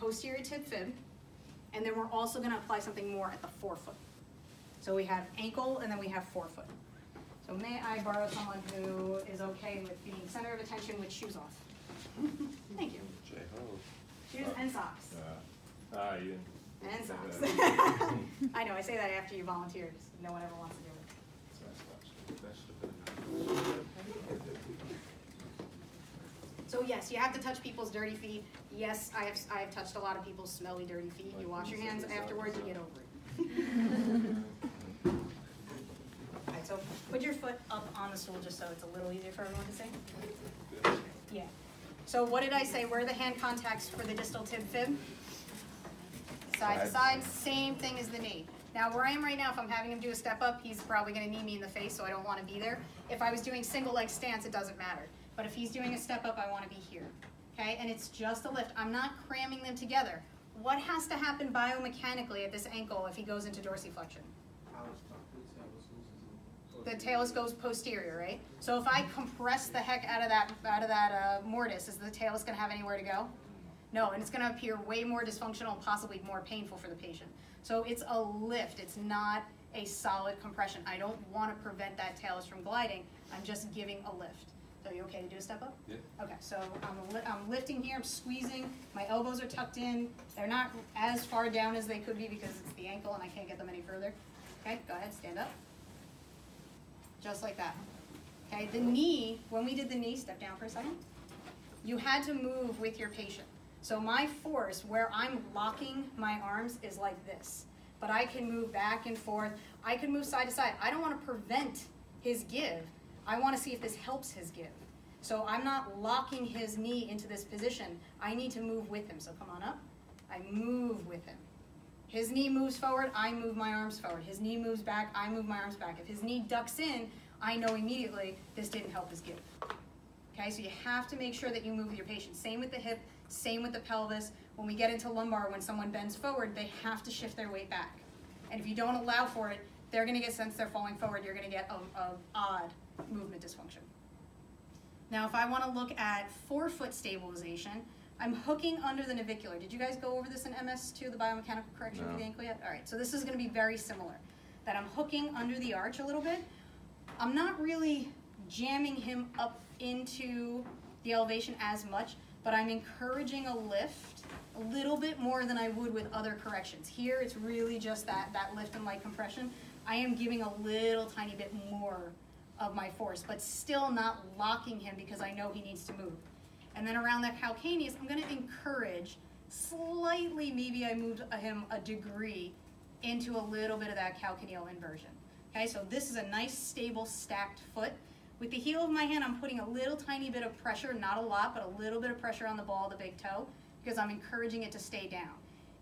posterior tib fib, and then we're also gonna apply something more at the forefoot. So we have ankle, and then we have forefoot. So may I borrow someone who is okay with being center of attention with shoes off? Thank you. Shoes and socks. You And socks. I know, I say that after you volunteered. No one ever wants to do it. So yes, you have to touch people's dirty feet. Yes, I have touched a lot of people's smelly, dirty feet. You wash your hands afterwards, you get over it. All right, so put your foot up on the stool just so it's a little easier for everyone to see. Yeah. So what did I say? Where are the hand contacts for the distal tib fib? Side to side, same thing as the knee. Now where I am right now, if I'm having him do a step up, he's probably gonna knee me in the face, so I don't wanna be there. If I was doing single leg stance, it doesn't matter. But if he's doing a step up, I wanna be here, okay? And it's just a lift. I'm not cramming them together. What has to happen biomechanically at this ankle if he goes into dorsiflexion? The talus goes posterior, right? So if I compress the heck out of that mortise, is the talus gonna have anywhere to go? No, and it's gonna appear way more dysfunctional and possibly more painful for the patient. So it's a lift, it's not a solid compression. I don't wanna prevent that talus from gliding, I'm just giving a lift. So you okay to do a step up? Yeah. Okay, so I'm lifting here, I'm squeezing, my elbows are tucked in. They're not as far down as they could be because it's the ankle and I can't get them any further. Okay, go ahead, stand up. Just like that. Okay, the knee, when we did the knee, step down for a second. You had to move with your patient. So my force, where I'm locking my arms, is like this. But I can move back and forth. I can move side to side. I don't want to prevent his give. I want to see if this helps his give. So I'm not locking his knee into this position. I need to move with him. So come on up. I move with him. His knee moves forward, I move my arms forward. His knee moves back, I move my arms back. If his knee ducks in, I know immediately this didn't help his give. Okay, so you have to make sure that you move with your patient. Same with the hip, same with the pelvis. When we get into lumbar, when someone bends forward, they have to shift their weight back. And if you don't allow for it, they're gonna get, since they're falling forward, you're gonna get a odd movement dysfunction. Now, if I wanna look at forefoot stabilization, I'm hooking under the navicular. Did you guys go over this in MS2, the biomechanical correction for the ankle yet? All right, so this is gonna be very similar. That I'm hooking under the arch a little bit. I'm not really jamming him up into the elevation as much, but I'm encouraging a lift a little bit more than I would with other corrections. Here, it's really just that lift and light compression. I am giving a little tiny bit more of my force, but still not locking him because I know he needs to move. And then around that calcaneus, I'm gonna encourage slightly, maybe I moved him a degree into a little bit of that calcaneal inversion. Okay, so this is a nice, stable, stacked foot. With the heel of my hand, I'm putting a little tiny bit of pressure, not a lot, but a little bit of pressure on the ball of the big toe, because I'm encouraging it to stay down.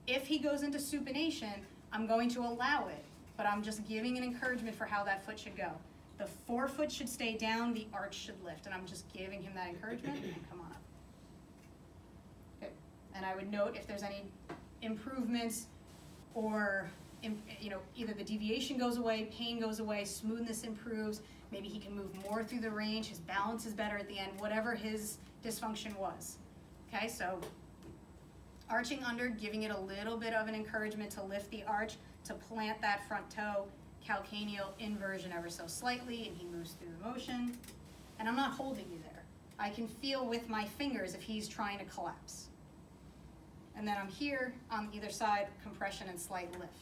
If he goes into supination, I'm going to allow it, but I'm just giving an encouragement for how that foot should go. The forefoot should stay down, the arch should lift, and I'm just giving him that encouragement, and come on up. Okay. And I would note if there's any improvements or either the deviation goes away, pain goes away, smoothness improves, maybe he can move more through the range, his balance is better at the end, whatever his dysfunction was. Okay, so arching under, giving it a little bit of an encouragement to lift the arch, to plant that front toe, calcaneal inversion ever so slightly, and he moves through the motion. And I'm not holding you there. I can feel with my fingers if he's trying to collapse. And then I'm here on either side, compression and slight lift.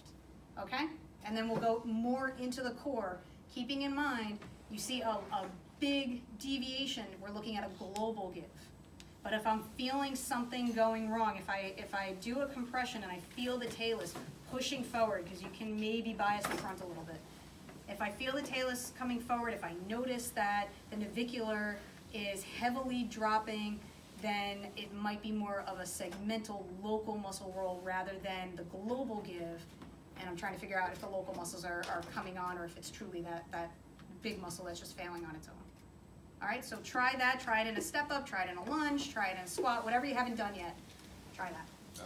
Okay? And then we'll go more into the core, keeping in mind, you see a big deviation, we're looking at a global give. But if I'm feeling something going wrong, if I do a compression and I feel the talus pushing forward, because you can maybe bias the front a little bit. If I feel the talus coming forward, if I notice that the navicular is heavily dropping, then it might be more of a segmental local muscle roll rather than the global give. And I'm trying to figure out if the local muscles are coming on or if it's truly that big muscle that's just failing on its own. All right, so try that. Try it in a step up, try it in a lunge, try it in a squat, whatever you haven't done yet, try that.